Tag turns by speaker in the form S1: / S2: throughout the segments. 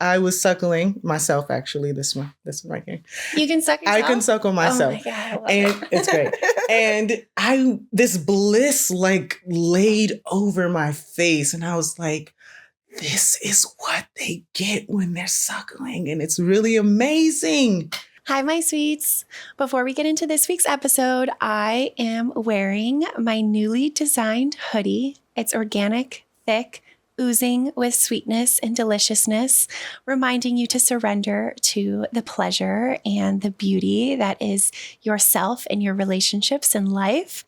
S1: I was suckling myself, actually, this one right here.
S2: You can suck yourself?
S1: I can suckle myself.
S2: Oh my God, I love
S1: it. It's great. And this bliss like laid over my face, and I was like, this is what they get when they're suckling, and it's really amazing.
S2: Hi, my sweets. Before we get into this week's episode, I am wearing my newly designed hoodie. It's organic, thick, oozing with sweetness and deliciousness, reminding you to surrender to the pleasure and the beauty that is yourself and your relationships in life.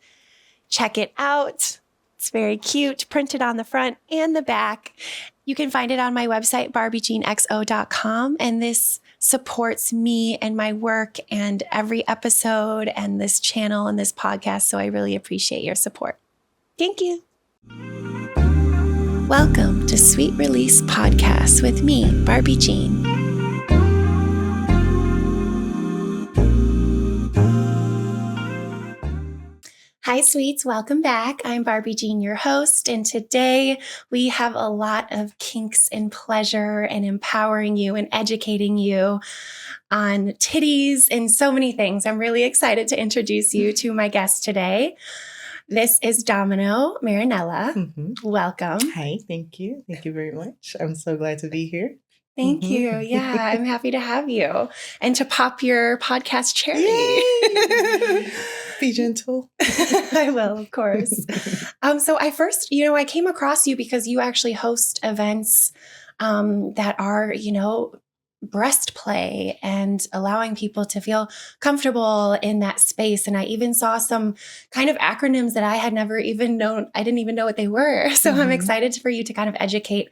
S2: Check it out. It's very cute, printed on the front and the back. You can find it on my website, barbiejeanxo.com, and this supports me and my work and every episode and this channel and this podcast, so I really appreciate your support. Thank you. Welcome to Sweet Release Podcast with me, Barbie Jean. Hi, sweets. Welcome back. I'm Barbie Jean, your host, and today we have a lot of kinks and pleasure and empowering you and educating you on titties and so many things. I'm really excited to introduce you to my guest today. This is Domino Miranela. Mm-hmm. Welcome.
S1: Hi, thank you. Thank you very much. I'm so glad to be here.
S2: Thank you. Yeah, I'm happy to have you and to pop your podcast cherry.
S1: Be gentle.
S2: I will, of course. So I came across you because you actually host events that are, breast play and allowing people to feel comfortable in that space. And I even saw some kind of acronyms that I had never even known. I didn't even know what they were. So I'm excited for you to kind of educate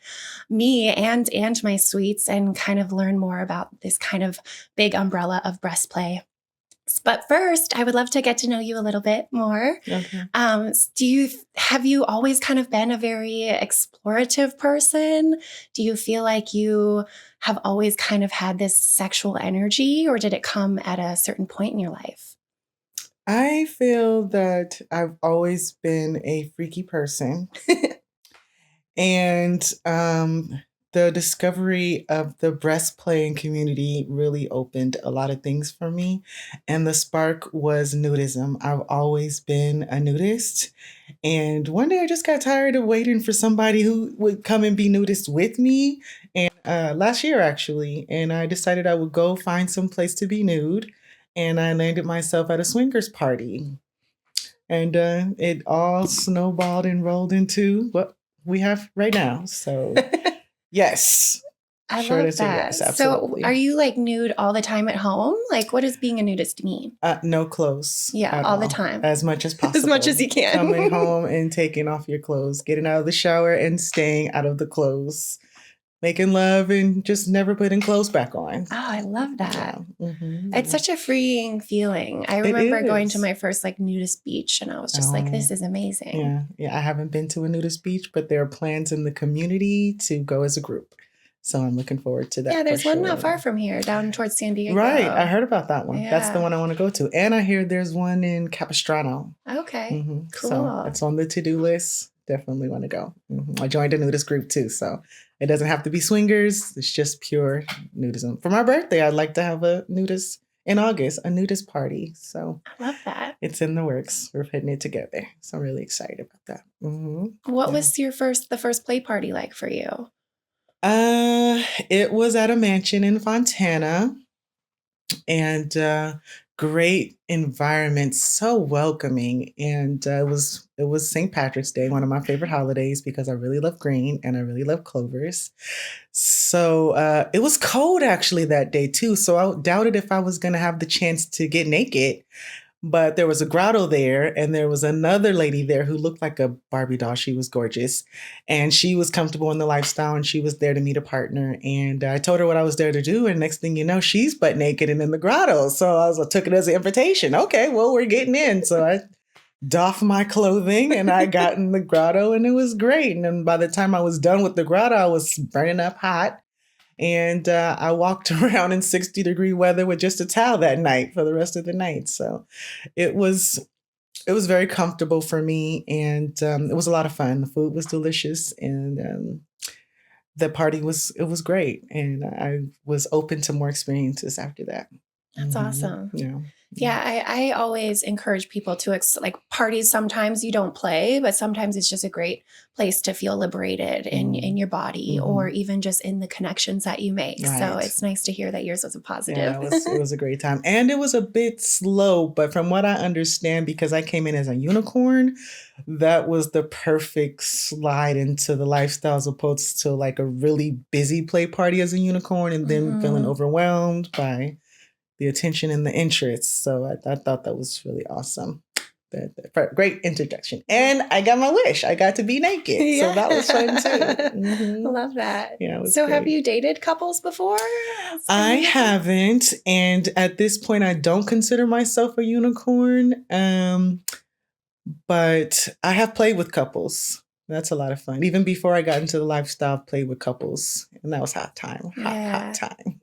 S2: me and my sweets and kind of learn more about this kind of big umbrella of breast play. But first, I would love to get to know you a little bit more. Okay. Have you always kind of been a very explorative person? Do you feel like you have always kind of had this sexual energy, or did it come at a certain point in your life?
S1: I feel that I've always been a freaky person. And the discovery of the breast playing community really opened a lot of things for me. And the spark was nudism. I've always been a nudist. And one day I just got tired of waiting for somebody who would come and be nudist with me. And last year, actually, and I decided I would go find some place to be nude. And I landed myself at a swingers party. And it all snowballed and rolled into what we have right now. So yes.
S2: I love that.
S1: Yes, absolutely.
S2: So are you like nude all the time at home? Like, what does being a nudist mean?
S1: No clothes.
S2: Yeah, all the time.
S1: As much as possible.
S2: As much as you can.
S1: Coming home and taking off your clothes, getting out of the shower and staying out of the clothes. Making love and just never putting clothes back on.
S2: Oh, I love that. Yeah. It's such a freeing feeling. I remember going to my first nudist beach, and I was just like, this is amazing.
S1: Yeah. I haven't been to a nudist beach, but there are plans in the community to go as a group. So I'm looking forward to that.
S2: Yeah, there's one not far from here, down towards San Diego.
S1: Right. I heard about that one. Yeah. That's the one I want to go to. And I hear there's one in Capistrano.
S2: Okay. Cool.
S1: So it's on the to-do list. Definitely want to go. I joined a nudist group too, so it doesn't have to be swingers. It's just pure nudism. For my birthday, I'd like to have a nudist in August, a nudist party. So
S2: I love that.
S1: It's in the works. We're putting it together. So I'm really excited about that.
S2: What was the first play party like for you?
S1: It was at a mansion in Fontana, and great environment, so welcoming. And it was St. Patrick's Day, one of my favorite holidays, because I really love green and I really love clovers. So it was cold actually that day too. So I doubted if I was going to have the chance to get naked. But there was a grotto there, and there was another lady there who looked like a Barbie doll. She was gorgeous, and she was comfortable in the lifestyle, and she was there to meet a partner. And I told her what I was there to do, and next thing you know, she's butt naked and in the grotto. So I took it as an invitation. Okay, well, we're getting in. So I doffed my clothing, and I got in the grotto, and it was great. And then by the time I was done with the grotto, I was burning up hot. And I walked around in 60-degree weather with just a towel that night for the rest of the night. So it was very comfortable for me, and it was a lot of fun. The food was delicious, and the party it was great. And I was open to more experiences after that.
S2: That's awesome.
S1: Yeah.
S2: Yeah, I always encourage people to like parties. Sometimes you don't play, but sometimes it's just a great place to feel liberated in your body or even just in the connections that you make.
S1: Right.
S2: So it's nice to hear that yours was a positive.
S1: Yeah, it was a great time. And it was a bit slow, but from what I understand, because I came in as a unicorn, that was the perfect slide into the lifestyle as opposed to like a really busy play party as a unicorn and then feeling overwhelmed by the attention and the interest. So I thought that was really awesome. Great introduction. And I got my wish. I got to be naked. Yeah. So that was fun too.
S2: Love that.
S1: Yeah,
S2: so great. Have you dated couples before?
S1: I haven't. And at this point, I don't consider myself a unicorn. But I have played with couples. That's a lot of fun. Even before I got into the lifestyle, I played with couples. And that was hot time. Hot time.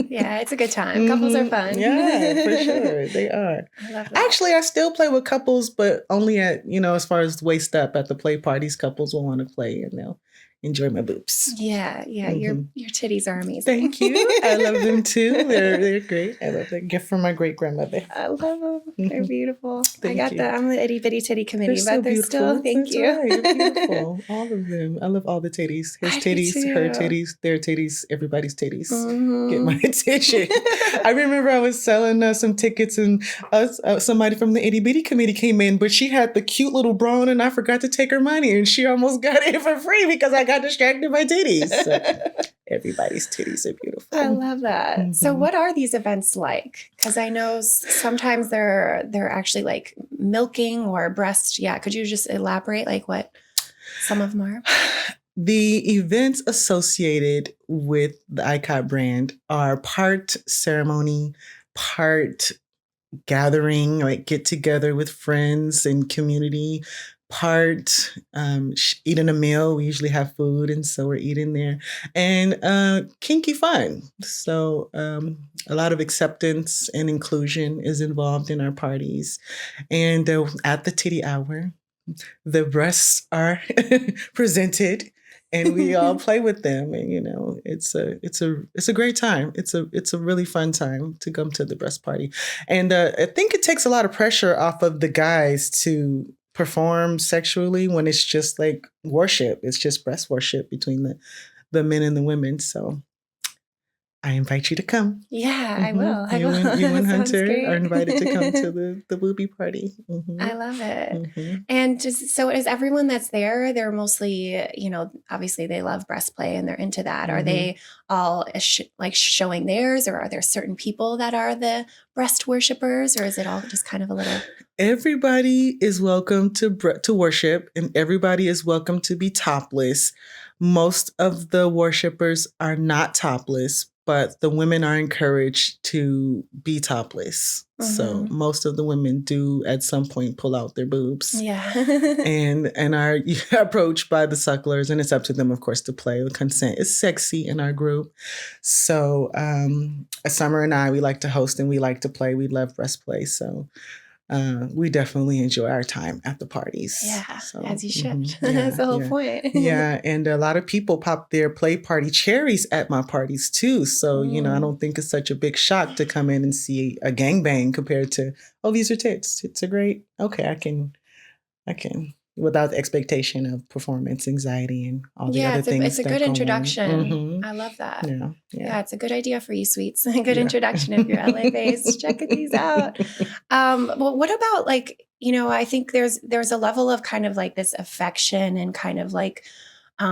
S2: Yeah, it's a good time. Couples are fun.
S1: Yeah, for sure. They are.
S2: I love that.
S1: Actually, I still play with couples, but only at, as far as waist up at the play parties, couples will want to play and they'll enjoy my boobs.
S2: Yeah. Your titties are amazing.
S1: Thank you. I love them too. They're great. I love them. Gift from my great grandmother.
S2: I love them. They're beautiful.
S1: Thank you.
S2: I'm the itty bitty titty committee,
S1: they're
S2: but
S1: so
S2: they're
S1: beautiful.
S2: still thank you.
S1: Right. They're beautiful. All of them. I love all the titties. His titties, her titties, their titties, everybody's titties. Get my attention. I remember I was selling some tickets and somebody from the itty bitty committee came in, but she had the cute little bra on and I forgot to take her money and she almost got it for free because I got distracted by titties. So everybody's titties are beautiful.
S2: I love that. So what are these events like? Because I know sometimes they're actually like milking or breast. Yeah. Could you just elaborate like what some of them are?
S1: The events associated with the ICOT brand are part ceremony, part gathering, like get together with friends and community, part eating a meal. We usually have food, and so we're eating there, and kinky fun. So a lot of acceptance and inclusion is involved in our parties. And at the titty hour, the breasts are presented. And we all play with them, and it's a great time. It's a really fun time to come to the breast party, and I think it takes a lot of pressure off of the guys to perform sexually when it's just like worship. It's just breast worship between the men and the women. So I invite you to come.
S2: Yeah, I will.
S1: You and Hunter are invited to come to the booby party.
S2: I love it. And so is everyone that's there, they're mostly, obviously they love breast play and they're into that. Are they all like showing theirs, or are there certain people that are the breast worshipers, or is it all just kind of a little...
S1: Everybody is welcome to worship, and everybody is welcome to be topless. Most of the worshipers are not topless, but the women are encouraged to be topless. So most of the women do at some point pull out their boobs. Yeah. and are approached by the sucklers, and it's up to them, of course, to play. The consent is sexy in our group. So Summer and I, we like to host and we like to play. We love breast play. So we definitely enjoy our time at the parties.
S2: Yeah, so, as you should. That's the whole point.
S1: Yeah, and a lot of people pop their play party cherries at my parties too. So, I don't think it's such a big shock to come in and see a gangbang compared to, oh, these are tits. Tits are great. Okay, I can, without the expectation of performance anxiety and all the other things.
S2: It's a good introduction. I love that. Yeah, it's a good idea for you, sweets. A good introduction if you're LA based. Check these out. Well, what about I think there's a level of kind of like this affection and kind of like, I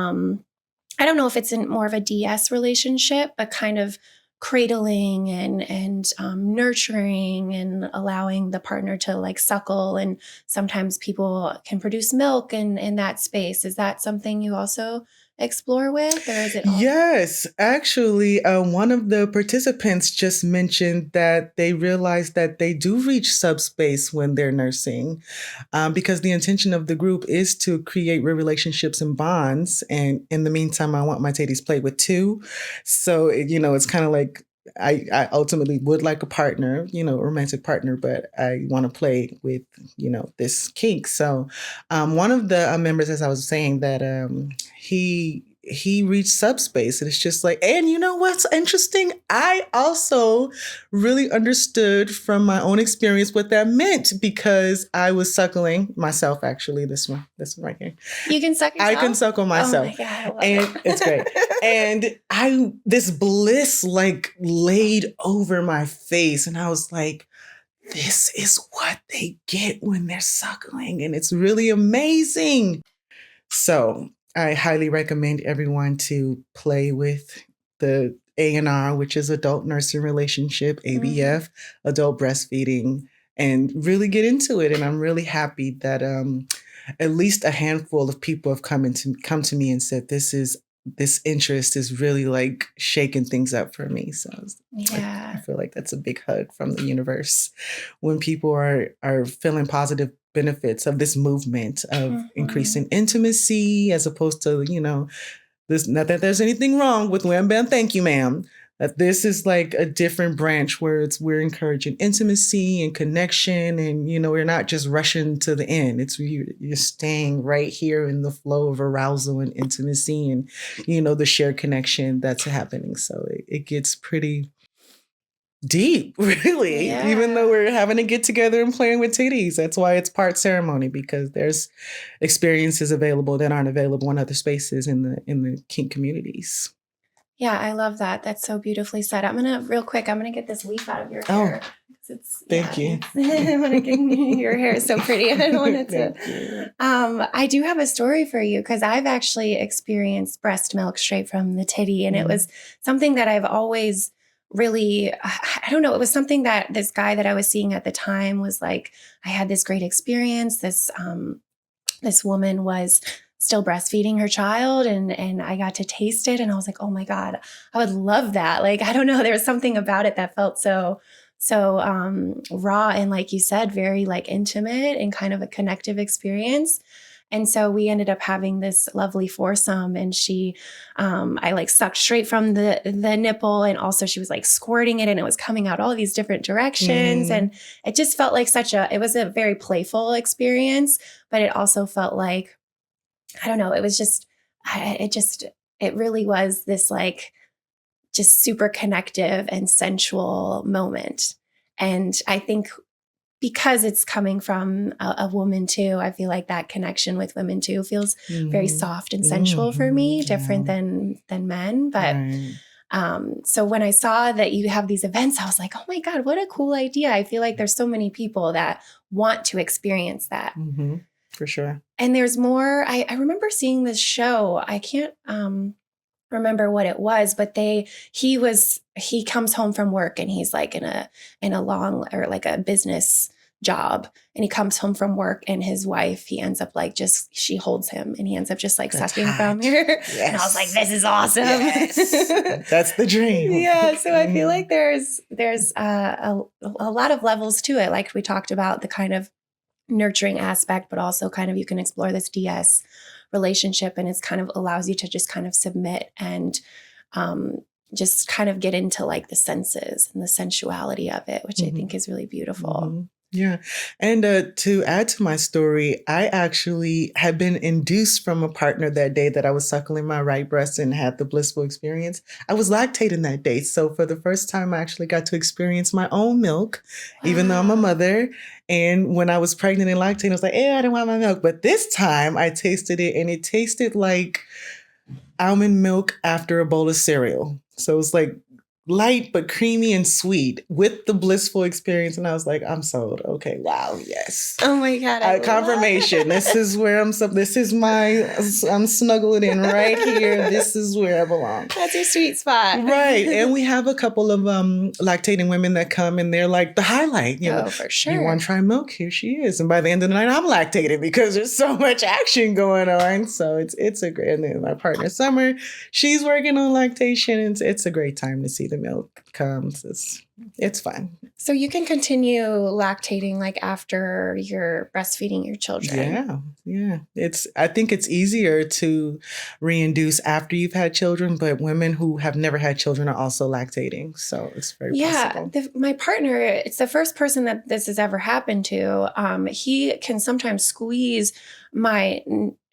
S2: don't know if it's in more of a DS relationship, but kind of cradling and nurturing and allowing the partner to like suckle. And sometimes people can produce milk in that space. Is that something you also explore with, or is it all?
S1: Yes, actually, one of the participants just mentioned that they realized that they do reach subspace when they're nursing, because the intention of the group is to create real relationships and bonds. And in the meantime, I want my titties played with too. So, it's kind of like I ultimately would like a partner, a romantic partner, but I want to play with, this kink. So one of the members, as I was saying, that he he reached Subspace. And it's just like, and you know what's interesting? I also really understood from my own experience what that meant, because I was suckling myself, actually, this one right here.
S2: You can suck yourself?
S1: I can suckle myself.
S2: Oh my God, I love
S1: and
S2: it.
S1: It's great. And this bliss like laid over my face, and I was like, this is what they get when they're suckling, and it's really amazing. So I highly recommend everyone to play with the ANR, which is adult nursing relationship, ABF, adult breastfeeding, and really get into it. And I'm really happy that at least a handful of people have come to me and said, this interest is really like shaking things up for me. So I feel like that's a big hug from the universe when people are feeling positive benefits of this movement of increasing intimacy, as opposed to, this, not that there's anything wrong with wham bam thank you ma'am, that this is like a different branch where we're encouraging intimacy and connection, and we're not just rushing to the end. It's you're staying right here in the flow of arousal and intimacy, and the shared connection that's happening. So it gets pretty deep, really, even though we're having to get together and playing with titties. That's why it's part ceremony, because there's experiences available that aren't available in other spaces in the kink communities.
S2: Yeah, I love that. That's so beautifully said. I'm gonna get this leaf out of your hair.
S1: Thank you.
S2: I want to get your hair is so pretty. I don't want it to. I do have a story for you, because I've actually experienced breast milk straight from the titty, and it was something that I've always really, I don't know, it was something that this guy that I was seeing at the time was like, I had this great experience. This woman was still breastfeeding her child, and I got to taste it, and I was like, oh my God, I would love that. Like, I don't know, there was something about it that felt so raw, and like you said, very like intimate and kind of a connective experience. And so we ended up having this lovely foursome, and I like sucked straight from the nipple, and also she was like squirting it, and it was coming out all these different directions. And it just felt like it was a very playful experience, but it also felt like, I don't know, it was just, it really was this like just super connective and sensual moment. And I think because it's coming from a woman too, I feel like that connection with women too feels very soft and sensual for me, different than men. But so when I saw that you have these events, I was like, oh my God, what a cool idea. I feel like there's so many people that want to experience that.
S1: For sure.
S2: And there's more. I remember seeing this show. I can't remember what it was, but he comes home from work, and he's like in a long, or like a business job, and he comes home from work, and his wife, he ends up like she holds him, and he ends up just like sucking from her. Yes. And I was like, this is awesome.
S1: Yes. That's the dream.
S2: Yeah. So I feel like there's a lot of levels to it. Like we talked about the kind of nurturing aspect, but also kind of you can explore this DS relationship, and it's kind of allows you to just kind of submit and just kind of get into like the senses and the sensuality of it, which I think is really beautiful.
S1: Yeah. And to add to my story, I actually had been induced from a partner that day that I was suckling my right breast and had the blissful experience. I was lactating that day. So for the first time, I actually got to experience my own milk, even though I'm a mother. And when I was pregnant and lactating, I was like, I don't want my milk. But this time I tasted it, and it tasted like almond milk after a bowl of cereal. So it was like light but creamy and sweet with the blissful experience. And I was like, I'm sold. Okay, wow, yes.
S2: Oh my God.
S1: Confirmation. This is where I'm snuggling in right here. This is where I belong.
S2: That's your sweet spot.
S1: Right. And we have a couple of lactating women that come, and they're like the highlight.
S2: For sure.
S1: You want to try milk? Here she is. And by the end of the night, I'm lactating because there's so much action going on. So it's a great, and then my partner Summer, she's working on lactation. It's a great time to see the milk comes. It's fun.
S2: So you can continue lactating like after you're breastfeeding your children.
S1: Yeah. I think it's easier to reinduce after you've had children, but women who have never had children are also lactating. So it's very possible.
S2: My partner, it's the first person that this has ever happened to. He can sometimes squeeze my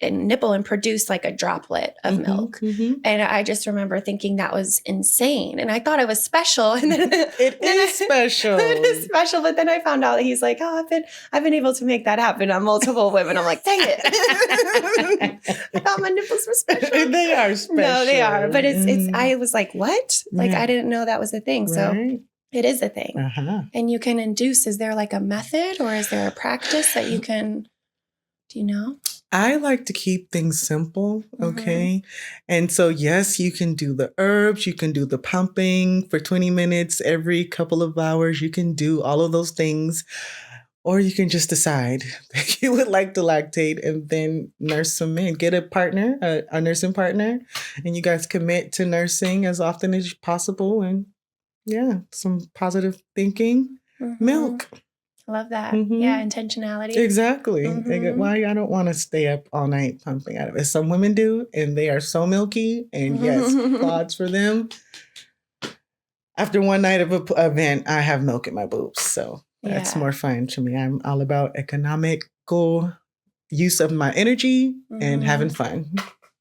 S2: nipple and produce like a droplet of milk. And I just remember thinking that was insane. And I thought it was special. And then
S1: It is special.
S2: It is special. But then I found out that he's like, oh, I've been able to make that happen on multiple women. I'm like, dang it. I thought my nipples were special.
S1: They are special.
S2: No, they are. But I was like, what? Like, I didn't know that was a thing.
S1: Right.
S2: So it is a thing. And you can induce. Is there like a method or is there a practice that you can, do you know?
S1: I like to keep things simple, okay? And so, yes, you can do the herbs, you can do the pumping for 20 minutes every couple of hours. You can do all of those things. Or you can just decide that you would like to lactate and then nurse some in. Get a partner, a nursing partner, and you guys commit to nursing as often as possible. And yeah, some positive thinking. Milk.
S2: I love that. Yeah, intentionality.
S1: Exactly. Why I don't want to stay up all night pumping out of it. Some women do, and they are so milky. And yes, applauds for them. After one night of an event, I have milk in my boobs. So that's more fun to me. I'm all about economical use of my energy and having fun.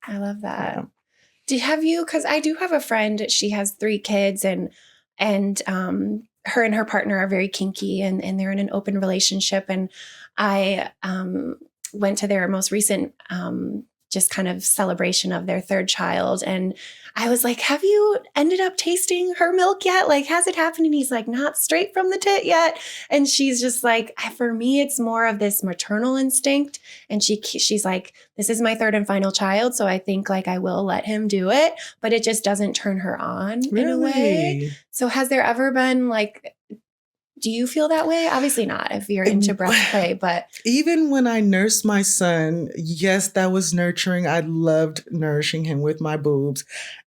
S2: I love that. Because I do have a friend, she has 3 kids and her and her partner are very kinky and they're in an open relationship. And I went to their most recent just kind of celebration of their 3rd child. And I was like, have you ended up tasting her milk yet? Like, has it happened? And he's like, not straight from the tit yet. And she's just like, for me, it's more of this maternal instinct. And she's like, this is my 3rd and final child. So I think like I will let him do it, but it just doesn't turn her on in a way. So has there ever been like, do you feel that way? Obviously not if you're into breast play, but.
S1: Even when I nursed my son, yes, that was nurturing. I loved nourishing him with my boobs.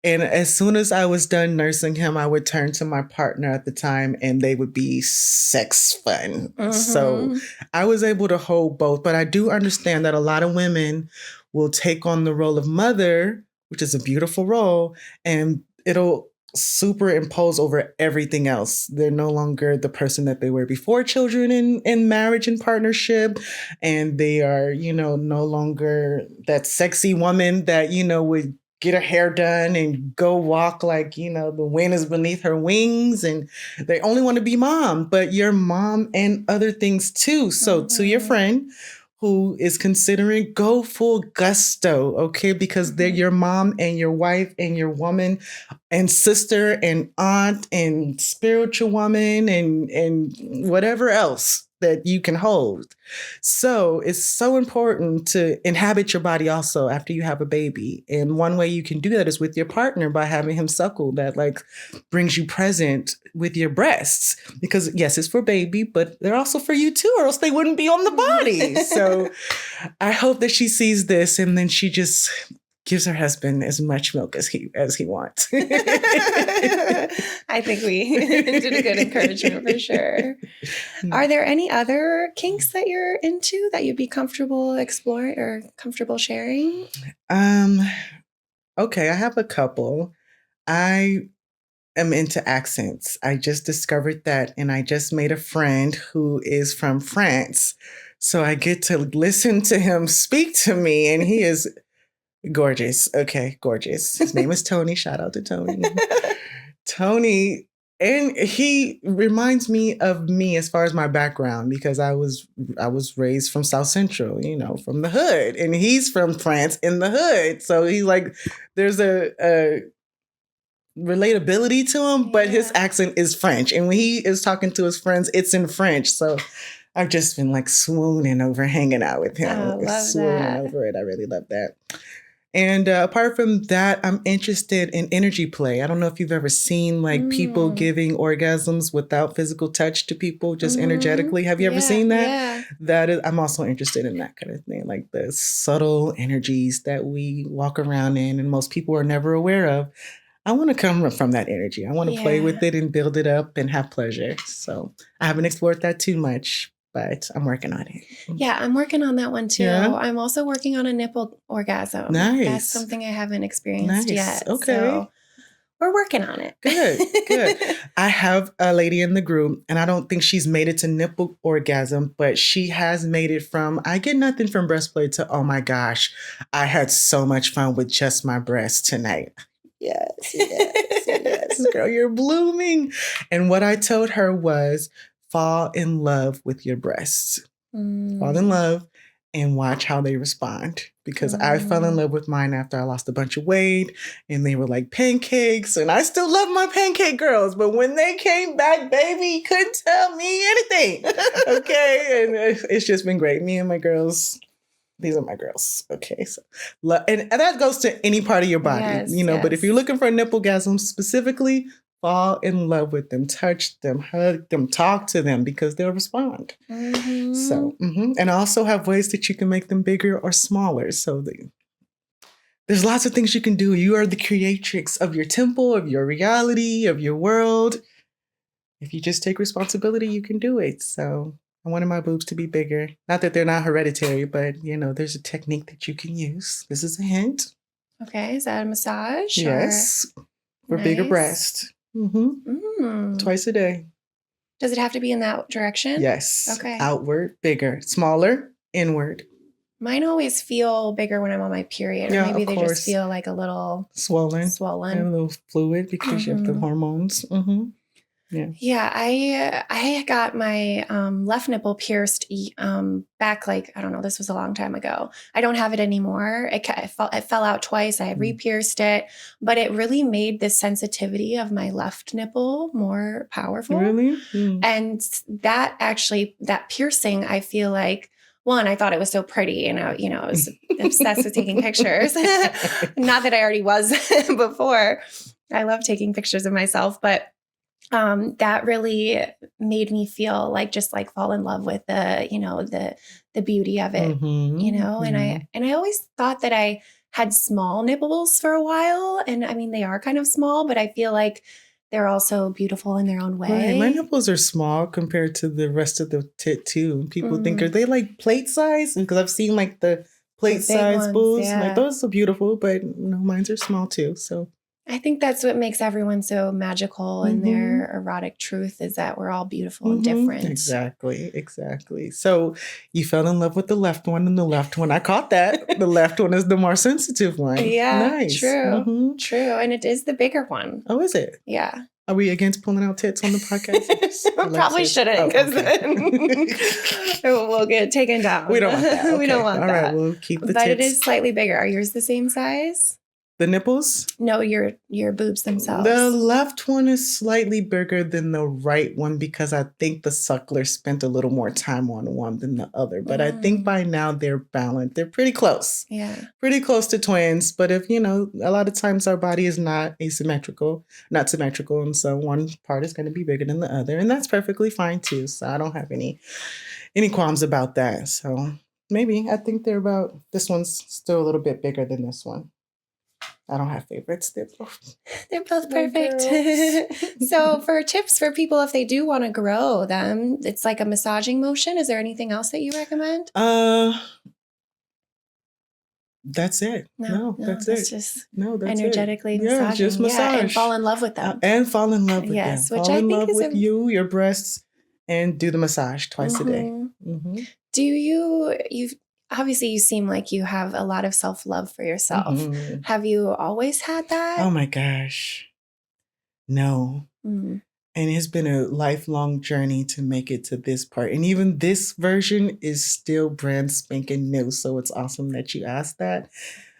S1: And as soon as I was done nursing him, I would turn to my partner at the time and they would be sex fun. So I was able to hold both. But I do understand that a lot of women will take on the role of mother, which is a beautiful role, and it'll superimpose over everything else. They're no longer the person that they were before children in marriage and partnership. And they are, no longer that sexy woman that, would get her hair done and go walk like, the wind is beneath her wings. And they only want to be mom, but you're mom and other things too. So to your friend who is considering, go full gusto, okay? Because they're your mom and your wife and your woman and sister and aunt and spiritual woman and whatever else that you can hold. So it's so important to inhabit your body also after you have a baby. And one way you can do that is with your partner by having him suckle. That like brings you present with your breasts. Because yes, it's for baby, but they're also for you too, or else they wouldn't be on the body. So I hope that she sees this and then she just gives her husband as much milk as he wants.
S2: I think we did a good encouragement for sure. Are there any other kinks that you're into that you'd be comfortable exploring or comfortable sharing?
S1: Okay, I have a couple. I am into accents. I just discovered that, and I just made a friend who is from France. So I get to listen to him speak to me, and he is gorgeous. Okay, gorgeous. His name is Tony. Shout out to Tony. Tony, and he reminds me of me as far as my background because I was raised from South Central, from the hood, and he's from France in the hood. So he's like, there's a relatability to him, but his accent is French, and when he is talking to his friends, it's in French. So I've just been like swooning over hanging out with him.
S2: Oh, love
S1: swooning
S2: that.
S1: over it. I really love that. And apart from that, I'm interested in energy play. I don't know if you've ever seen like people giving orgasms without physical touch to people, just energetically. Have you ever seen that? Yeah. I'm also interested in that kind of thing, like the subtle energies that we walk around in and most people are never aware of. I want to come from that energy. I want to play with it and build it up and have pleasure. So I haven't explored that too much, but I'm working on it.
S2: Yeah, I'm working on that one too. Yeah. I'm also working on a nipple orgasm.
S1: Nice.
S2: That's something I haven't experienced yet.
S1: Okay.
S2: So we're working on it.
S1: Good. I have a lady in the group, and I don't think she's made it to nipple orgasm, but she has made it from, I get nothing from breast play to, oh my gosh, I had so much fun with just my breast tonight. Yes, yes, yes, girl, you're blooming. And what I told her was, fall in love with your breasts. Fall in love and watch how they respond. Because I fell in love with mine after I lost a bunch of weight, and they were like pancakes, and I still love my pancake girls, but when they came back, baby, you couldn't tell me anything. Okay, and it's just been great. Me and my girls, these are my girls. Okay, so and that goes to any part of your body,
S2: Yes,
S1: you know.
S2: yes.
S1: But if you're looking for a nipple-gasm specifically, fall in love with them, touch them, hug them, talk to them, because they'll respond. So, and I also have ways that you can make them bigger or smaller. So there's lots of things you can do. You are the creatrix of your temple, of your reality, of your world. If you just take responsibility, you can do it. So I wanted my boobs to be bigger. Not that they're not hereditary, but you know, there's a technique that you can use. This is a hint.
S2: Okay, is that a massage?
S1: Yes, for
S2: Nice.
S1: bigger breast. Twice a day.
S2: Does it have to be in that direction?
S1: Yes.
S2: Okay.
S1: Outward, bigger. Smaller, inward.
S2: Mine always feel bigger when I'm on my period.
S1: Yeah,
S2: Or maybe
S1: of
S2: they
S1: course.
S2: just feel like a little
S1: Swollen. And a little fluid because you have the hormones.
S2: Yeah, I got my left nipple pierced back, like, I don't know, this was a long time ago. I don't have it anymore. It fell out twice. I re-pierced it, but it really made the sensitivity of my left nipple more powerful.
S1: Really?
S2: And that piercing, I feel like, one, I thought it was so pretty, and I was obsessed with taking pictures. Not that I already was before. I love taking pictures of myself, but that really made me feel like just like fall in love with the beauty of it, and I always thought that I had small nipples for a while, and I mean, they are kind of small, but I feel like they're also beautiful in their own way.
S1: Right. My nipples are small compared to the rest of the tit too. People think, are they like plate size? Because I've seen like the plate size boobs. Yeah. Like, those are beautiful, but no, mine are small too. So
S2: I think that's what makes everyone so magical in their erotic truth, is that we're all beautiful and different.
S1: Exactly. So you fell in love with the left one, and the left one, I caught that. The left one is the more sensitive one.
S2: Yeah,
S1: nice.
S2: True. True. And it is the bigger one.
S1: Oh, is it?
S2: Yeah.
S1: Are we against pulling out tits on the podcast?
S2: Probably shouldn't, because then we'll get taken down.
S1: We don't want that. Okay.
S2: We don't want that.
S1: All right, we'll keep the tits.
S2: But it is slightly bigger. Are yours the same size?
S1: The nipples?
S2: No, your boobs themselves.
S1: The left one is slightly bigger than the right one, because I think the suckler spent a little more time on one than the other. But I think by now they're balanced. They're pretty close.
S2: Yeah.
S1: Pretty close to twins. But if, a lot of times our body is not symmetrical. And so one part is going to be bigger than the other. And that's perfectly fine too. So I don't have any qualms about that. So maybe I think this one's still a little bit bigger than this one. I don't have favorites. They're both
S2: perfect. So for tips for people, if they do want to grow them, it's like a massaging motion. Is there anything else that you recommend?
S1: That's it. No, that's it.
S2: Just
S1: that's
S2: energetically
S1: it.
S2: massaging.
S1: Yeah, just massage.
S2: And fall in love with them.
S1: And fall in love with them.
S2: Yes, which
S1: fall
S2: I
S1: in
S2: think
S1: love
S2: is
S1: with you, your breasts, and do the massage twice a day.
S2: Do you've obviously, you seem like you have a lot of self-love for yourself. Have you always had that?
S1: Oh my gosh. No. And it's been a lifelong journey to make it to this part. And even this version is still brand spanking new. So it's awesome that you asked that.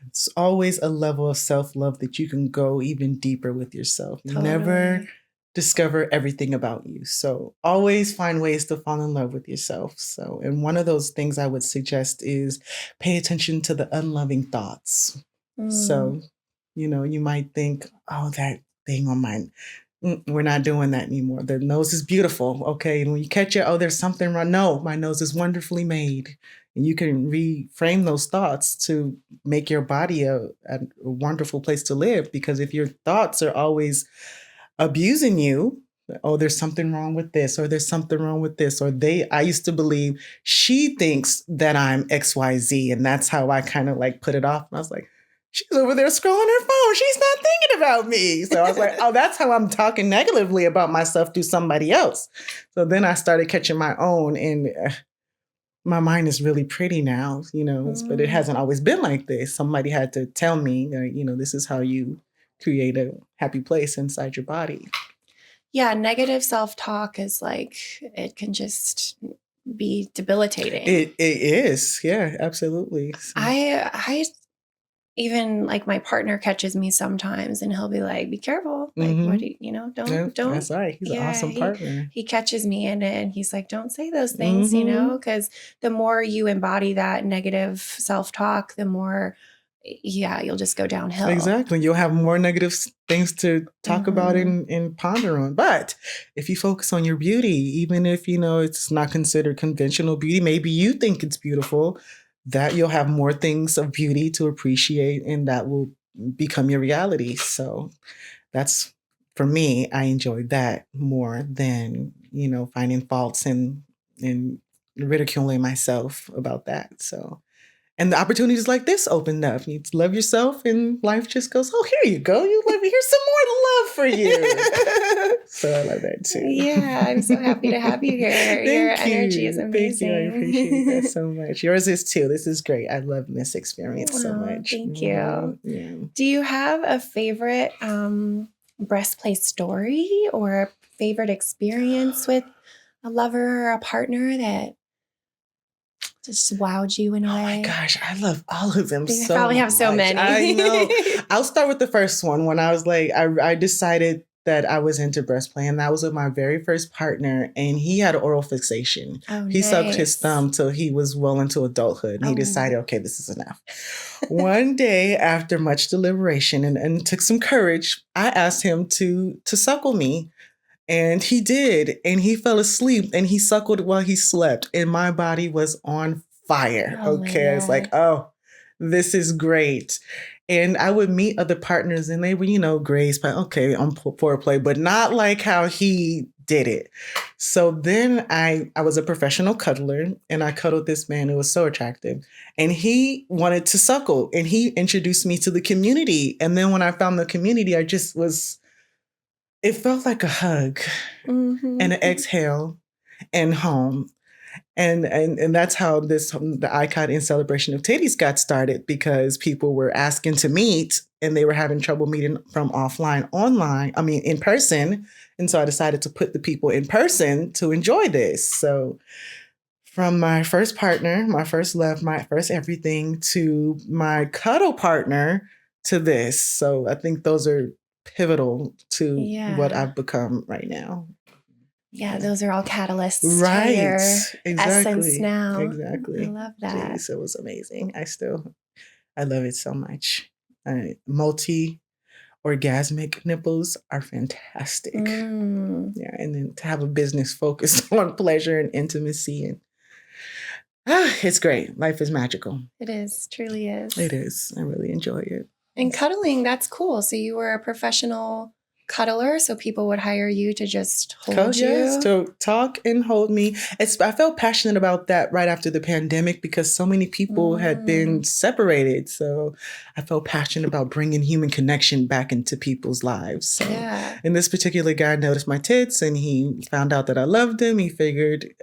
S1: It's always a level of self-love that you can go even deeper with yourself. You never discover everything about you. So always find ways to fall in love with yourself. So, and one of those things I would suggest is pay attention to the unloving thoughts. So, you might think, oh, that thing on mine, we're not doing that anymore. The nose is beautiful. Okay. And when you catch it, oh, there's something wrong. No, my nose is wonderfully made. And you can reframe those thoughts to make your body a wonderful place to live. Because if your thoughts are always abusing you, oh, there's something wrong with this, or there's something wrong with this, or I used to believe she thinks that I'm XYZ, and that's how I kind of like put it off. And I was like, she's over there scrolling her phone. oh, she's not thinking about me. So I was like, oh, that's how I'm talking negatively about myself to somebody else. So then I started catching my own, and my mind is really pretty now, but it hasn't always been like this. Somebody had to tell me, this is how you create a happy place inside your body.
S2: Yeah, negative self-talk is like, it can just be debilitating.
S1: It is. Yeah, absolutely. So.
S2: I even like my partner catches me sometimes and he'll be like, be careful. Like, what do you, don't.
S1: That's right. He's an awesome partner.
S2: He catches me in it and he's like, don't say those things, because the more you embody that negative self-talk, the more, you'll just go downhill.
S1: Exactly. You'll have more negative things to talk about and ponder on. But if you focus on your beauty, even if, it's not considered conventional beauty, maybe you think it's beautiful, that you'll have more things of beauty to appreciate, and that will become your reality. So that's, for me, I enjoy that more than, finding faults and ridiculing myself about that. So. And the opportunities like this opened up. You love yourself, and life just goes, oh, here you go. You love me. Here's some more love for you. So I love that too.
S2: Yeah, I'm so happy to have you here. Your energy is amazing.
S1: Thank you. I appreciate that so much. Yours is too. This is great. I love this experience so much.
S2: Thank you.
S1: Yeah.
S2: Do you have a favorite breast play story or a favorite experience with a lover or a partner that just wowed you in a way?
S1: Oh my gosh, I love all of them
S2: You
S1: so
S2: probably have so
S1: much.
S2: many.
S1: I know. I'll start with the first one. When I was like, I decided that I was into breast play, and that was with my very first partner, and he had oral fixation. He sucked his thumb till he was well into adulthood, and he decided, okay, this is enough. One day, after much deliberation and took some courage, I asked him to suckle me. And he did, and he fell asleep, and he suckled while he slept, and my body was on fire. Okay, it's like, oh, this is great. And I would meet other partners, and they were, grace, but okay, on foreplay, but not like how he did it. So then I was a professional cuddler, and I cuddled this man who was so attractive, and he wanted to suckle, and he introduced me to the community. And then when I found the community, I just was. It felt like a hug and an exhale and home. And that's how the ICOT in celebration of titties got started, because people were asking to meet and they were having trouble meeting from in person. And so I decided to put the people in person to enjoy this. So from my first partner, my first love, my first everything, to my cuddle partner, to this. So I think those are pivotal to what I've become right now.
S2: Yeah, those are all catalysts to your
S1: exactly.
S2: essence now.
S1: Exactly.
S2: I love that.
S1: Jeez, it was amazing. I love it so much. Multi-orgasmic nipples are fantastic. Yeah, and then to have a business focused on pleasure and intimacy, and it's great. Life is magical.
S2: It is, truly is.
S1: It is. I really enjoy it.
S2: And cuddling, that's cool. So you were a professional cuddler, so people would hire you to just hold you?
S1: Yes, to talk and hold me. I felt passionate about that right after the pandemic, because so many people had been separated. So I felt passionate about bringing human connection back into people's lives. So, and this particular guy noticed my tits, and he found out that I loved him. He figured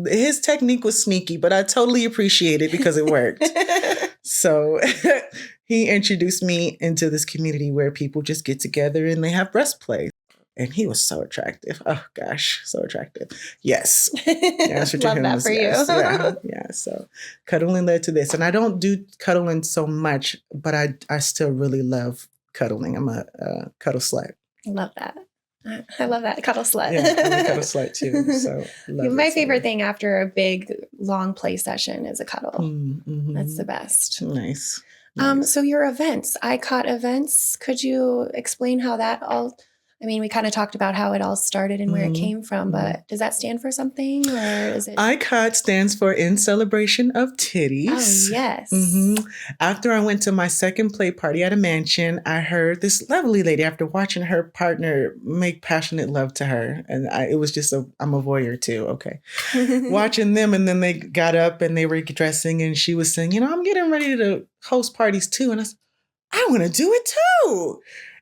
S1: his technique was sneaky, but I totally appreciate it because it worked. So he introduced me into this community where people just get together and they have breast play. And he was so attractive. Oh, gosh, so attractive. Yes. The answer to
S2: Love
S1: him
S2: that
S1: was
S2: for
S1: yes.
S2: you.
S1: Yeah. So cuddling led to this. And I don't do cuddling so much, but I still really love cuddling. I'm a cuddle slut.
S2: Love that. I love that. Cuddle slut.
S1: Yeah, I'm a cuddle slut too. So
S2: my favorite thing after a big, long play session is a cuddle.
S1: Mm-hmm.
S2: That's the best.
S1: Nice.
S2: So your events, ICOT events, could you explain how that all, we kind of talked about how it all started and where it came from, but does that stand for something, or is it?
S1: ICOT stands for In Celebration of Titties.
S2: Oh, yes.
S1: After I went to my second play party at a mansion, I heard this lovely lady, after watching her partner make passionate love to her. And it was just I'm a voyeur too. Okay. Watching them, and then they got up and they were dressing, and she was saying, I'm getting ready to host parties too. And I said, I want to do it too.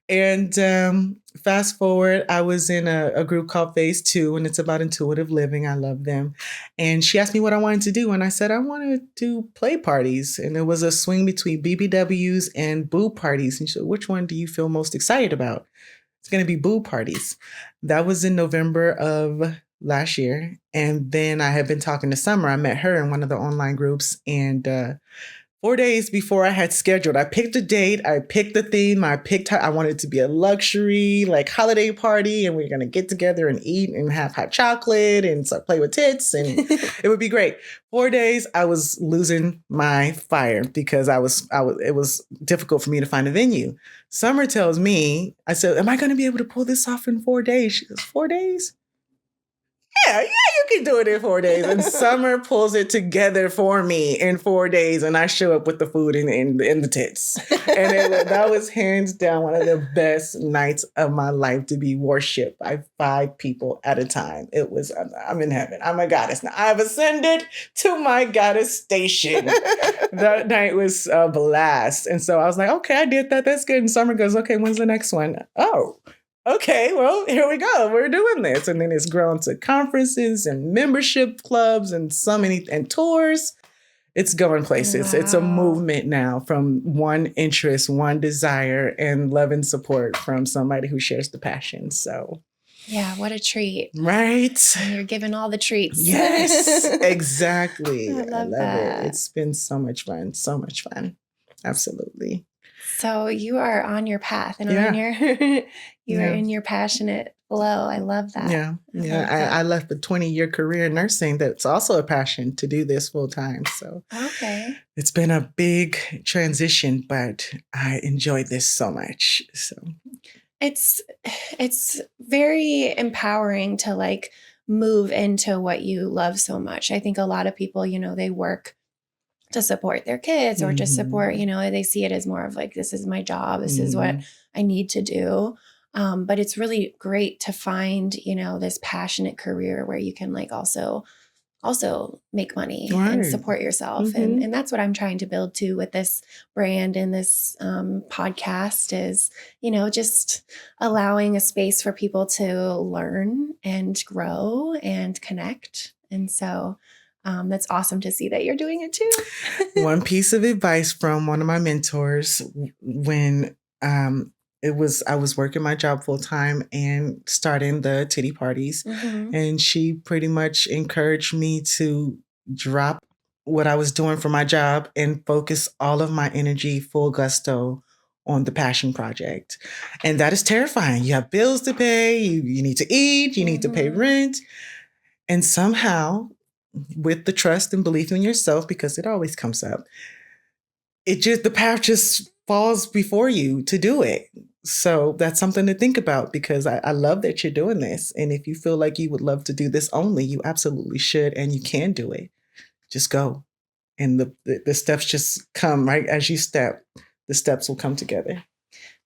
S1: And fast forward, I was in a group called Phase 2, and it's about intuitive living. I love them. And she asked me what I wanted to do. And I said, I want to do play parties. And it was a swing between BBWs and Boob parties. And she said, which one do you feel most excited about? It's going to be Boob parties. That was in November of last year. And then I had been talking to Summer. I met her in one of the online groups. And 4 days before I had scheduled, I picked a date, I picked the theme, I wanted it to be a luxury, like holiday party, and we are going to get together and eat and have hot chocolate and play with tits, and it would be great. 4 days, I was losing my fire because it was difficult for me to find a venue. Summer tells me, I said, am I going to be able to pull this off in 4 days? She goes, 4 days? Yeah, you can do it in 4 days. And Summer pulls it together for me in 4 days. And I show up with the food and the tits. And that was hands down one of the best nights of my life, to be worshipped by 5 people at a time. It was, I'm in heaven. I'm a goddess now. I've ascended to my goddess station. That night was a blast. And so I was like, okay, I did that. That's good. And Summer goes, okay, when's the next one? Oh, okay, well, here we go. We're doing this. And then it's grown to conferences and membership clubs and and tours. It's going places. Wow. It's a movement now from one interest, one desire, and love and support from somebody who shares the passion. So,
S2: yeah, what a treat.
S1: Right?
S2: And you're giving all the treats.
S1: Yes, exactly.
S2: I love that.
S1: It. It's been so much fun. So much fun. Absolutely.
S2: So you are on your path and on your you are in your passionate flow. I love that.
S1: Yeah. I left a 20-year career in nursing that's also a passion to do this full time. So it's been a big transition, but I enjoyed this so much. So
S2: it's very empowering to like move into what you love so much. I think a lot of people, they work to support their kids or just support, they see it as more of like, this is my job. This is what I need to do. But it's really great to find, this passionate career where you can like also make money and support yourself. And that's what I'm trying to build too with this brand and this podcast is, just allowing a space for people to learn and grow and connect. And so that's awesome to see that you're doing it too.
S1: One piece of advice from one of my mentors when I was working my job full time and starting the titty parties. And she pretty much encouraged me to drop what I was doing for my job and focus all of my energy, full gusto, on the passion project. And that is terrifying. You have bills to pay, you need to eat, you need to pay rent. And somehow, with the trust and belief in yourself, because it always comes up, the path just falls before you to do it. So that's something to think about, because I love that you're doing this. And if you feel like you would love to do this only, you absolutely should, and you can do it. Just go. And the steps just come right as you step. The steps will come together.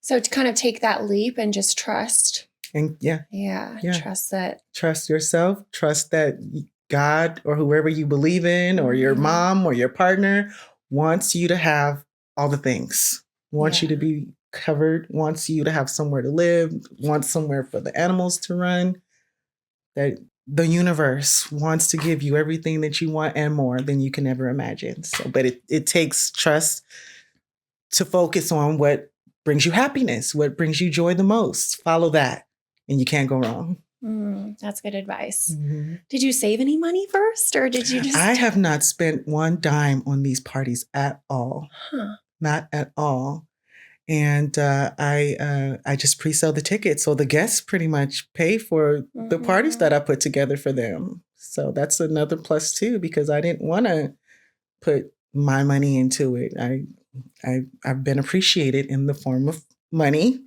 S2: So to kind of take that leap and just trust.
S1: And
S2: trust that.
S1: Trust yourself. Trust that God or whoever you believe in, or your mom or your partner, wants you to have all the things, wants you to be covered, wants you to have somewhere to live, wants somewhere for the animals to run. That the universe wants to give you everything that you want and more than you can ever imagine. So, but it takes trust to focus on what brings you happiness, what brings you joy the most. Follow that, and you can't go wrong.
S2: That's good advice. Did you save any money first, or did you just?
S1: I have not spent one dime on these parties at all. Not at all. And I just pre-sell the tickets. So the guests pretty much pay for the parties that I put together for them. So that's another plus too, because I didn't want to put my money into it. I've been appreciated in the form of money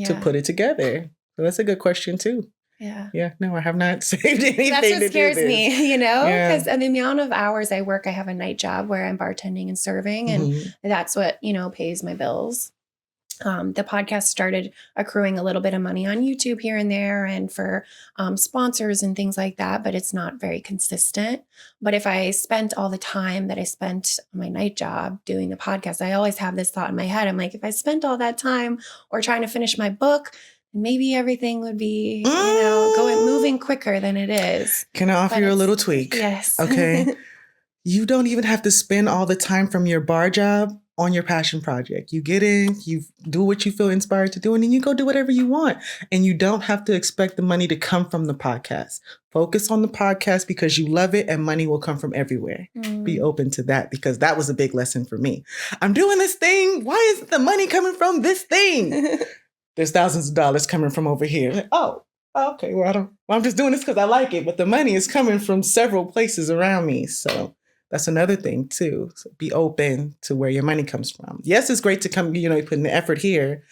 S1: to put it together. So that's a good question too. Yeah. No, I have not saved anything.
S2: That's what scares me, because the amount of hours I work, I have a night job where I'm bartending and serving, and that's what, pays my bills. The podcast started accruing a little bit of money on YouTube here and there and for sponsors and things like that, but it's not very consistent. But if I spent all the time that I spent on my night job doing the podcast, I always have this thought in my head. I'm like, if I spent all that time or trying to finish my book, maybe everything would be, moving quicker than it is.
S1: Can I offer you a little tweak?
S2: Yes.
S1: Okay. You don't even have to spend all the time from your bar job on your passion project. You get in, you do what you feel inspired to do, and then you go do whatever you want. And you don't have to expect the money to come from the podcast. Focus on the podcast because you love it, and money will come from everywhere. Be open to that, because that was a big lesson for me. I'm doing this thing. Why isn't the money coming from this thing? There's thousands of dollars coming from over here. Like, okay. Well, I'm just doing this because I like it, but the money is coming from several places around me. So that's another thing too. So be open to where your money comes from. Yes, it's great to come, putting the effort here,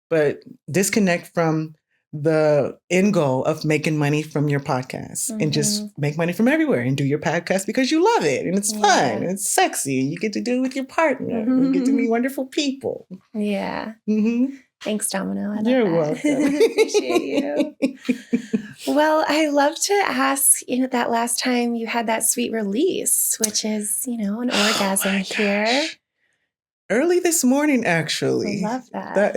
S1: but disconnect from the end goal of making money from your podcast and just make money from everywhere and do your podcast because you love it and it's fun and it's sexy. You get to do it with your partner. You get to meet wonderful people.
S2: Yeah. Thanks, Domino.
S1: You're welcome.
S2: Appreciate you. Well, I love to ask, that last time you had that sweet release, which is, an orgasm here.
S1: Gosh. Early this morning, actually.
S2: I love that.
S1: That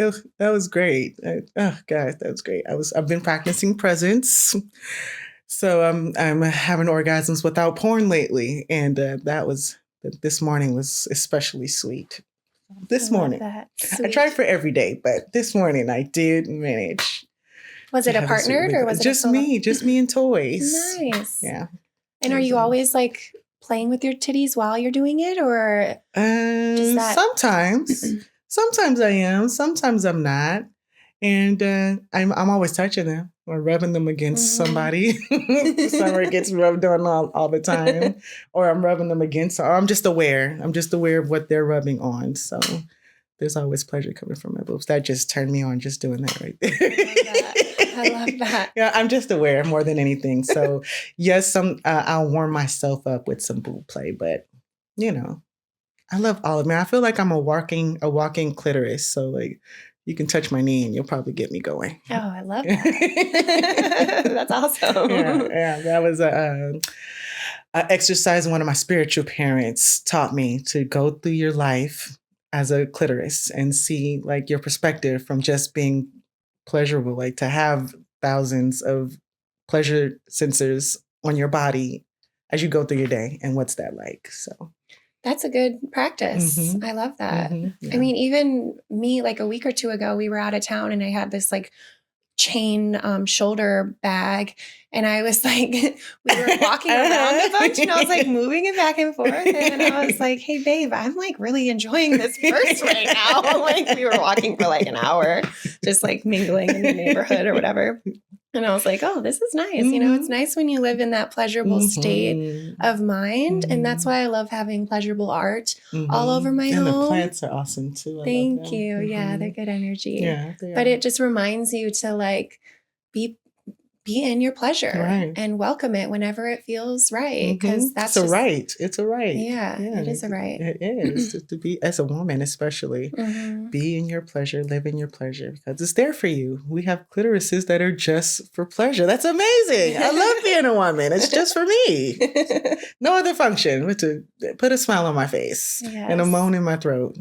S1: was great. That was great. I've been practicing presence. So I'm having orgasms without porn lately. And this morning was especially sweet. This morning. I tried for every day, but this morning I did manage.
S2: Was it a partnered or was it
S1: just me and toys?
S2: Nice.
S1: Yeah.
S2: And are you always like playing with your titties while you're doing it, or
S1: sometimes I am, sometimes I'm not. And I'm always touching them or rubbing them against somebody. Somewhere gets rubbed on all the time. Or I'm rubbing them against, or I'm just aware. I'm just aware of what they're rubbing on. So there's always pleasure coming from my boobs. That just turned me on just doing that right there.
S2: I love that.
S1: Yeah, I'm just aware more than anything. So yes, I'll warm myself up with some boob play, but I love all of me. I feel like I'm a walking clitoris. So like, you can touch my knee and you'll probably get me going.
S2: Oh, I love that. That's awesome.
S1: Yeah. That was a exercise one of my spiritual parents taught me, to go through your life as a clitoris and see like your perspective from just being pleasurable, like to have thousands of pleasure sensors on your body as you go through your day. And what's that like? So
S2: that's a good practice. I love that.
S1: Yeah.
S2: I mean, even me, like a week or two ago, we were out of town and I had this like chain shoulder bag. And I was like, we were walking around a bunch and I was like moving it back and forth. And I was like, hey, babe, I'm like really enjoying this purse right now. Like we were walking for like an hour, just like mingling in the neighborhood or whatever. And I was like, oh, this is nice. It's nice when you live in that pleasurable state of mind. And that's why I love having pleasurable art all over my home.
S1: And the plants are awesome too.
S2: Thank you. Yeah, they're good energy.
S1: Yeah,
S2: but it just reminds you to like be in your pleasure and welcome it whenever it feels right. Because that's
S1: It's a right.
S2: Yeah, it is a right.
S1: It is to be, as a woman especially, be in your pleasure, live in your pleasure, because it's there for you. We have clitorises that are just for pleasure. That's amazing. I love being a woman. It's just for me. No other function but to put a smile on my face and a moan in my throat.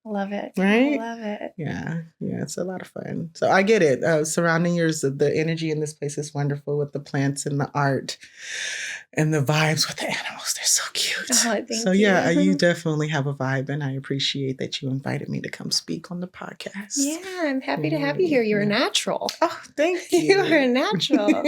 S2: Love it.
S1: Right?
S2: I love it.
S1: Yeah, it's a lot of fun. So I get it. Surrounding yours, the energy in this place is wonderful with the plants and the art and the vibes with the animals. They're so cute.
S2: Oh, thank
S1: so
S2: you.
S1: Yeah, you definitely have a vibe, and I appreciate that you invited me to come speak on the podcast.
S2: Yeah, I'm happy to have you here. You're a natural.
S1: Oh, thank you.
S2: You are a natural.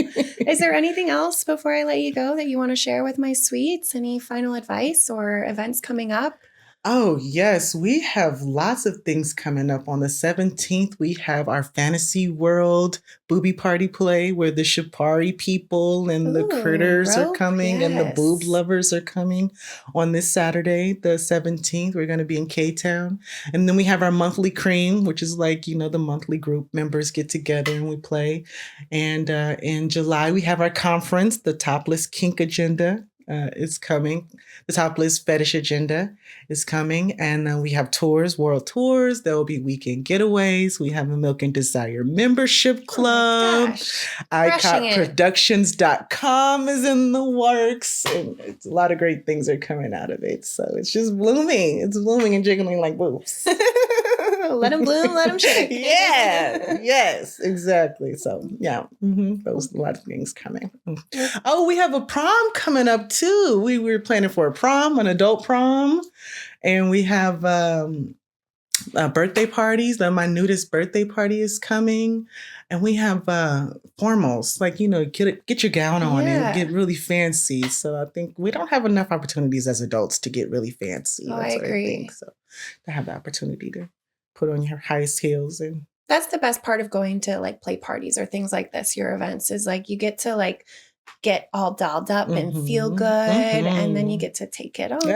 S2: Is there anything else before I let you go that you want to share with my sweets? Any final advice or events coming up?
S1: Oh, yes. We have lots of things coming up. On the 17th, we have our Fantasy World Booby Party play where the Shapari people and the critters are coming and the boob lovers are coming on this Saturday, the 17th. We're going to be in K-Town. And then we have our monthly cream, which is like, the monthly group members get together and we play. And in July, we have our conference, the Topless Kink Agenda. is coming. The Topless Fetish Agenda is coming. And we have tours, world tours. There will be weekend getaways. We have a Milk and Desire membership club. ICOTproductions.com is in the works. And it's, a lot of great things are coming out of it. So it's just blooming. It's blooming and jiggling like boobs.
S2: Let them bloom, let them shake.
S1: Yeah. Yes, exactly. So, yeah, those a lot of things coming. Oh, we have a prom coming up too. We were planning for a prom, an adult prom, and we have birthday parties. My nudist birthday party is coming, and we have formals, like, get your gown on and get really fancy. So I think we don't have enough opportunities as adults to get really fancy.
S2: Oh, I agree.
S1: So to have the opportunity to put on your highest heels. And
S2: that's the best part of going to like play parties or things like this, your events, is like you get to like get all dolled up and feel good, and then you get to take it off. And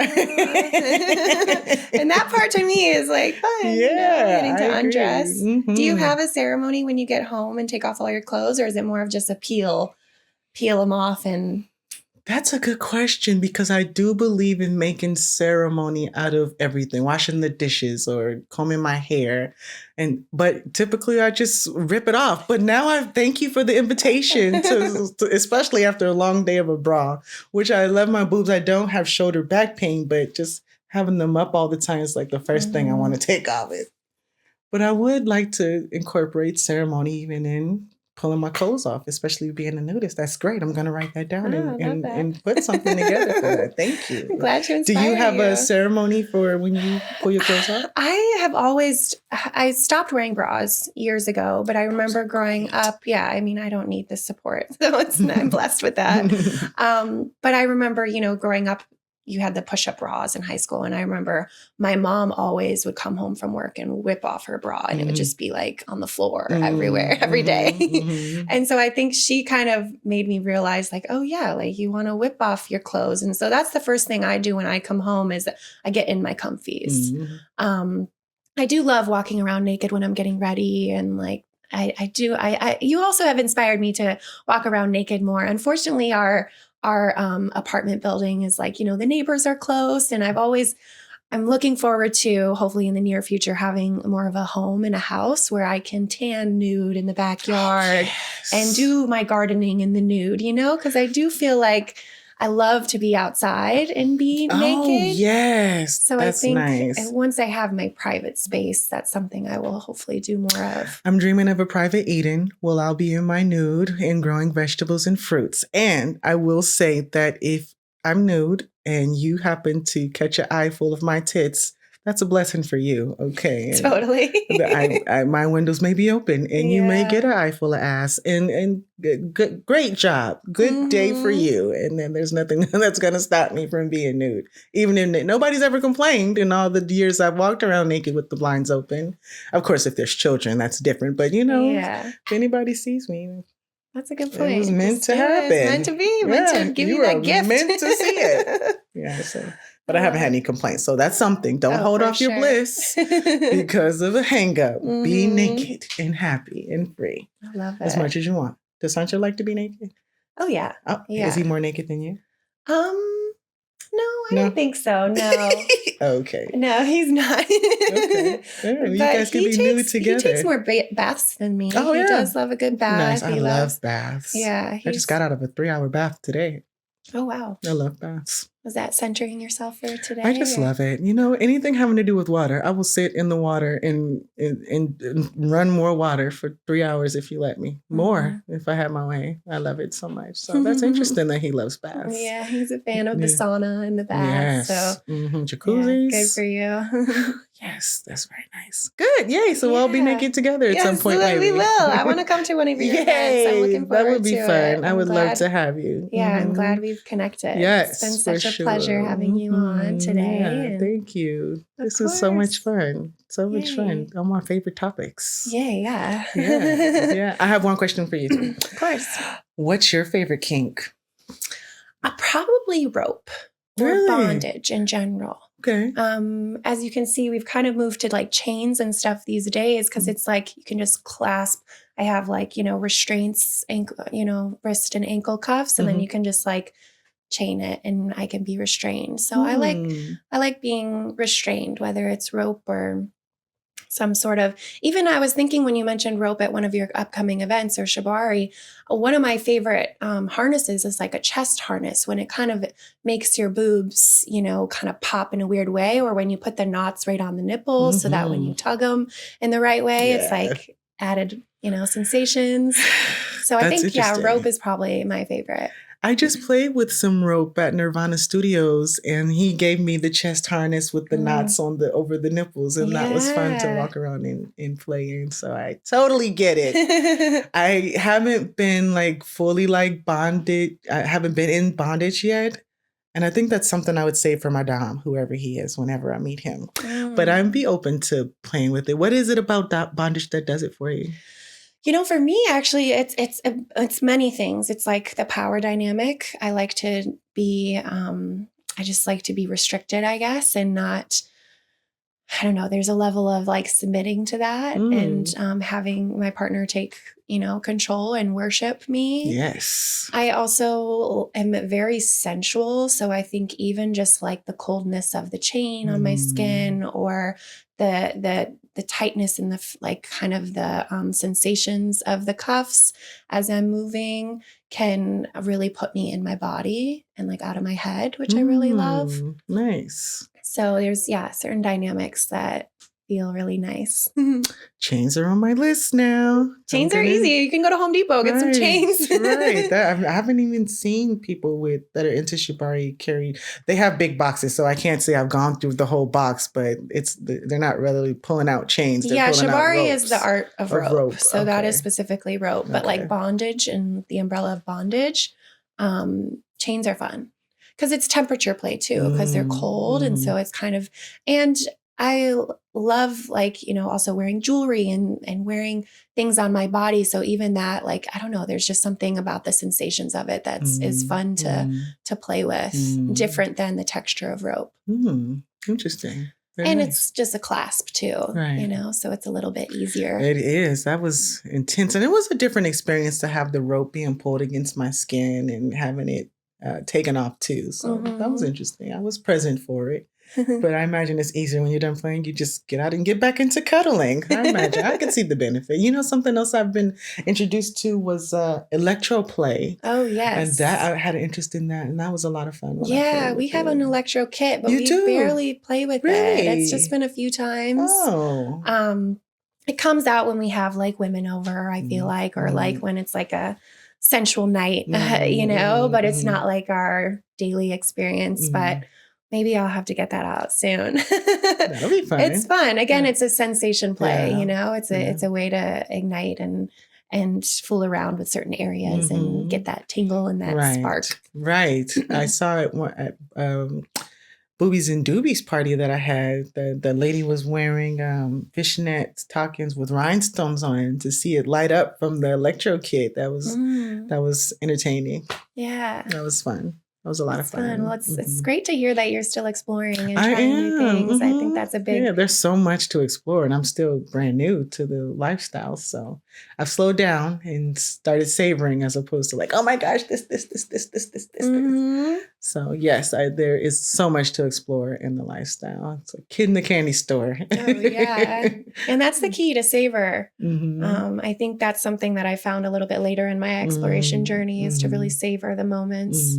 S2: that part to me is like fun, getting to undress. Do you have a ceremony when you get home and take off all your clothes, or is it more of just a peel them off? And
S1: that's a good question, because I do believe in making ceremony out of everything, washing the dishes or combing my hair. But typically I just rip it off. But now I thank you for the invitation to especially after a long day of a bra, which I love my boobs. I don't have shoulder back pain, but just having them up all the time is like the first thing I want to take off it. But I would like to incorporate ceremony even in pulling my clothes off, especially being a nudist. That's great. I'm going to write that down and put something together for that. Thank you.
S2: I'm glad you inspired.
S1: Do you have a ceremony for when you pull your clothes off?
S2: I stopped wearing bras years ago, but I remember growing up. Yeah, I mean, I don't need the support, so I'm blessed with that. But I remember, growing up, you had the push-up bras in high school. And I remember my mom always would come home from work and whip off her bra, and it would just be like on the floor everywhere, every day. And so I think she kind of made me realize like, oh yeah, like you want to whip off your clothes. And so that's the first thing I do when I come home is I get in my comfies. I do love walking around naked when I'm getting ready. And like, you also have inspired me to walk around naked more. Unfortunately, our apartment building is like, the neighbors are close, and I'm looking forward to hopefully in the near future having more of a home and a house where I can tan nude in the backyard and do my gardening in the nude, because I do feel like I love to be outside and be naked. Oh,
S1: yes.
S2: So I think once I have my private space, that's something I will hopefully do more of.
S1: I'm dreaming of a private Eden. Well, I'll be in my nude and growing vegetables and fruits. And I will say that if I'm nude and you happen to catch an eye full of my tits, that's a blessing for you. Okay.
S2: Totally.
S1: My windows may be open and you may get an eye full of ass, and good, great job. Good day for you. And then there's nothing that's going to stop me from being nude. Even if nobody's ever complained in all the years I've walked around naked with the blinds open. Of course, if there's children, that's different. But if anybody sees me,
S2: that's a good point.
S1: It was meant to happen.
S2: It's meant to be. Meant to give you that gift.
S1: Meant to see it. Yeah. So. But I haven't had any complaints. So that's something. Don't hold off your bliss because of a hang up. Be naked and happy and free.
S2: I love it.
S1: As much as you want. Does Sancho like to be naked?
S2: Oh, yeah.
S1: Oh, yeah. Is he more naked than you?
S2: No, I don't think so. No.
S1: Okay.
S2: No, he's not.
S1: Okay. Yeah, you guys can be nude together.
S2: He takes more baths than me.
S1: Oh, yeah.
S2: He does love a good bath.
S1: Nice. I love baths.
S2: Yeah.
S1: I just got out of a 3-hour bath today.
S2: Oh, wow.
S1: I love baths.
S2: Was that centering yourself for today?
S1: I just love it. Anything having to do with water, I will sit in the water and run more water for 3 hours if you let me. More if I have my way. I love it so much. So that's interesting that he loves baths.
S2: Yeah, he's a fan of the sauna and the bath.
S1: Yes.
S2: So
S1: jacuzzis.
S2: Good for you.
S1: Yes, that's very nice. Good. Yay. So we'll be naked together at some point.
S2: We will. I want to come to one of your events. I'm looking forward to it.
S1: That would be fun. I would love to have you.
S2: Yeah, I'm glad we've connected.
S1: Yes.
S2: It's been such a pleasure having you on today.
S1: Yeah, thank you. This is so much fun. So much fun. All my favorite topics.
S2: Yeah.
S1: Yeah. I have one question for you too.
S2: Of course.
S1: What's your favorite kink?
S2: Probably rope or bondage in general.
S1: Okay.
S2: As you can see, we've kind of moved to like chains and stuff these days because it's like you can just clasp. I have like, restraints, wrist and ankle cuffs, and then you can just like chain it and I can be restrained. So I
S1: Hmm.
S2: like being restrained, whether it's rope or some sort of, even I was thinking when you mentioned rope at one of your upcoming events or shibari, one of my favorite harnesses is like a chest harness when it kind of makes your boobs, kind of pop in a weird way, or when you put the knots right on the nipples so that when you tug them in the right way, it's
S1: Yeah.
S2: like added, sensations. So I
S1: That's
S2: think, yeah, rope
S1: interesting.
S2: is probably my favorite.
S1: I just played with some rope at Nirvana Studios, and he gave me the chest harness with the knots on the over the nipples, and that was fun to
S2: Yeah.
S1: walk around and play in. So I totally get it. I haven't been like fully like bonded. I haven't been in bondage yet. And I think that's something I would say for my dom, whoever he is, whenever I meet him. But I'd be open to playing with it. What is it about that bondage that does it for you?
S2: For me, actually, it's many things. It's like the power dynamic. I like to be, I just like to be restricted, I guess, and not, I don't know, there's a level of like submitting to that and having my partner take, control and worship me.
S1: Yes.
S2: I also am very sensual. So I think even just like the coldness of the chain on my skin or the tightness and the like kind of the sensations of the cuffs as I'm moving can really put me in my body and like out of my head, which I really love.
S1: Nice.
S2: So there's, certain dynamics that feel really nice.
S1: Chains are on my list now.
S2: Chains are easy. You can go to Home Depot, get some chains.
S1: Right. I haven't even seen people that are into shibari carry. They have big boxes, so I can't say I've gone through the whole box, but they're not really pulling out chains. They're pulling
S2: shibari
S1: out
S2: is the art of rope. So that is
S1: Okay.
S2: specifically rope. But like bondage and the umbrella of bondage, chains are fun. Because it's temperature play too, because they're cold. And so it's kind of, and I love like, also wearing jewelry and wearing things on my body. So even that, like, I don't know, there's just something about the sensations of it is fun to play with, different than the texture of rope.
S1: Interesting. Very
S2: and
S1: nice.
S2: It's just a clasp too,
S1: right.
S2: So it's a little bit easier.
S1: It is. That was intense. And it was a different experience to have the rope being pulled against my skin and having it taken off too. So that was interesting. I was present for it. But I imagine it's easier when you're done playing. You just get out and get back into cuddling. I imagine. I can see the benefit. Something else I've been introduced to was electro play.
S2: Oh, yes.
S1: And that I had an interest in that. And that was a lot of fun.
S2: Yeah, we have an electro kit, but we barely play with it. It's just been a few times.
S1: Oh.
S2: It comes out when we have like women over, I feel like, or like when it's like a sensual night, but it's not like our daily experience. But maybe I'll have to get that out soon.
S1: That'll be fun.
S2: It's fun. Again, it's a sensation play, it's a way to ignite and fool around with certain areas and get that tingle and that spark.
S1: Right. I saw it at Boobies and Doobies party that I had. The lady was wearing fishnet stockings with rhinestones on it, and to see it light up from the electro kit, that was entertaining.
S2: Yeah.
S1: That was fun. That was a lot of fun.
S2: Well, it's great to hear that you're still exploring and trying new things. I think that's a big...
S1: Yeah, there's so much to explore, and I'm still brand new to the lifestyle. So I've slowed down and started savoring as opposed to like, oh my gosh, this. So yes, there is so much to explore in the lifestyle. It's a kid in the candy store.
S2: Oh, yeah. And that's the key, to savor. I think that's something that I found a little bit later in my exploration journey is to really savor the moments.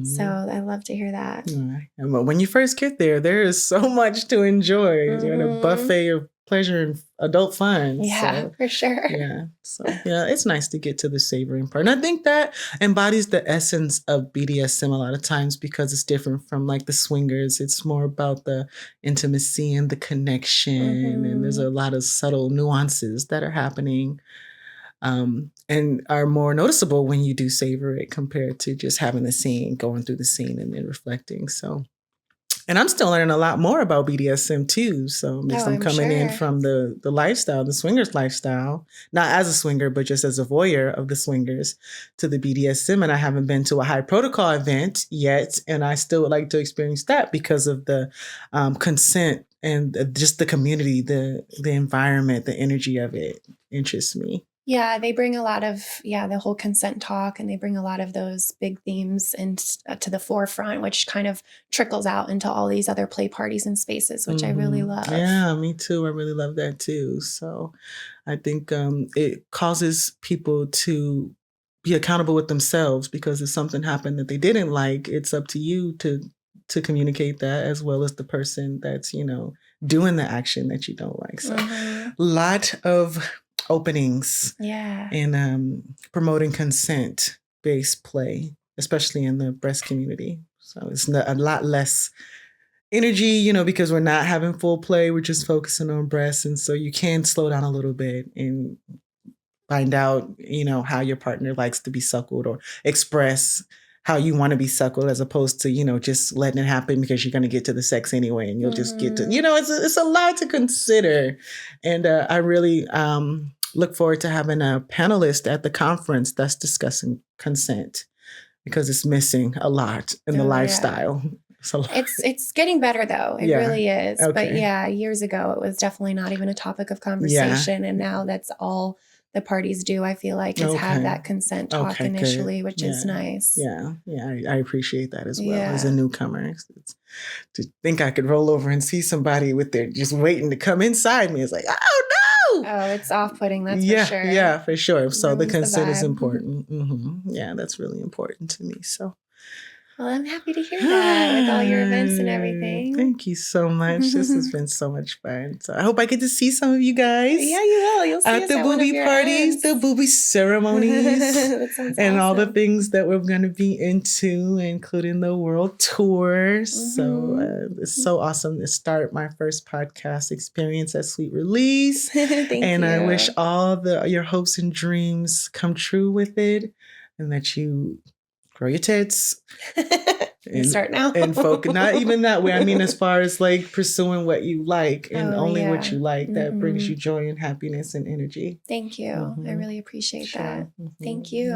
S2: So I love to hear that.
S1: And when you first get there is so much to enjoy. You're in a buffet of pleasure and adult fun.
S2: Yeah, for sure.
S1: Yeah. So it's nice to get to the savoring part. And I think that embodies the essence of BDSM a lot of times because it's different from like the swingers. It's more about the intimacy and the connection. And there's a lot of subtle nuances that are happening. And are more noticeable when you do savor it compared to just having the scene, going through the scene and then reflecting. So, and I'm still learning a lot more about BDSM too. So I'm coming in from the lifestyle, the swingers lifestyle, not as a swinger, but just as a voyeur of the swingers to the BDSM. And I haven't been to a high protocol event yet. And I still would like to experience that because of the consent and just the community, the environment, the energy of it interests me.
S2: Yeah, they bring a lot of, the whole consent talk, and they bring a lot of those big themes and to the forefront, which kind of trickles out into all these other play parties and spaces, which I really love.
S1: Yeah, me too. I really love that too. So I think it causes people to be accountable with themselves, because if something happened that they didn't like, it's up to you to communicate that, as well as the person that's, doing the action that you don't like. So lot of openings in promoting consent-based play, especially in the breast community. So it's a lot less energy, because we're not having full play. We're just focusing on breasts. And so you can slow down a little bit and find out, how your partner likes to be suckled, or express how you want to be suckled, as opposed to, just letting it happen because you're going to get to the sex anyway. And you'll just get to, it's a lot to consider. And I really look forward to having a panelist at the conference that's discussing consent, because it's missing a lot in the lifestyle.
S2: It's getting better though. It really is. Okay. But years ago, it was definitely not even a topic of conversation. And now that's all the parties do, I feel like, is have that consent talk initially, which is nice.
S1: Yeah. I appreciate that as well as a newcomer. To think I could roll over and see somebody with their just waiting to come inside me. It's like, oh no.
S2: Oh, it's off-putting, that's for sure.
S1: Yeah, for sure. So the consent is important. Yeah, that's really important to me. So.
S2: Well, I'm happy to hear that with all your events and everything.
S1: Thank you so much. This has been so much fun. So I hope I get to see some of you guys.
S2: Yeah, you will. You'll see
S1: at the booby parties, the booby ceremonies, and all the things that we're going to be into, including the world tour. So it's so awesome to start my first podcast experience at Sweet Release.
S2: Thank you.
S1: And I wish all your hopes and dreams come true with it, and that you grow your tits.
S2: And start now.
S1: And focus, not even that way. I mean, as far as like pursuing what you like, and only what you like, that brings you joy and happiness and energy.
S2: Thank you. I really appreciate that. Thank you.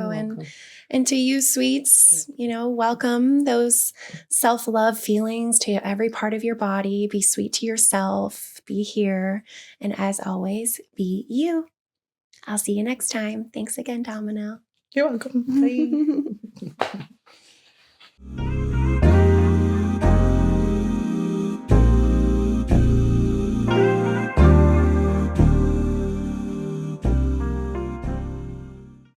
S2: And to you, sweets, welcome those self-love feelings to every part of your body. Be sweet to yourself. Be here. And as always, be you. I'll see you next time. Thanks again, Domino.
S1: You're welcome. Bye.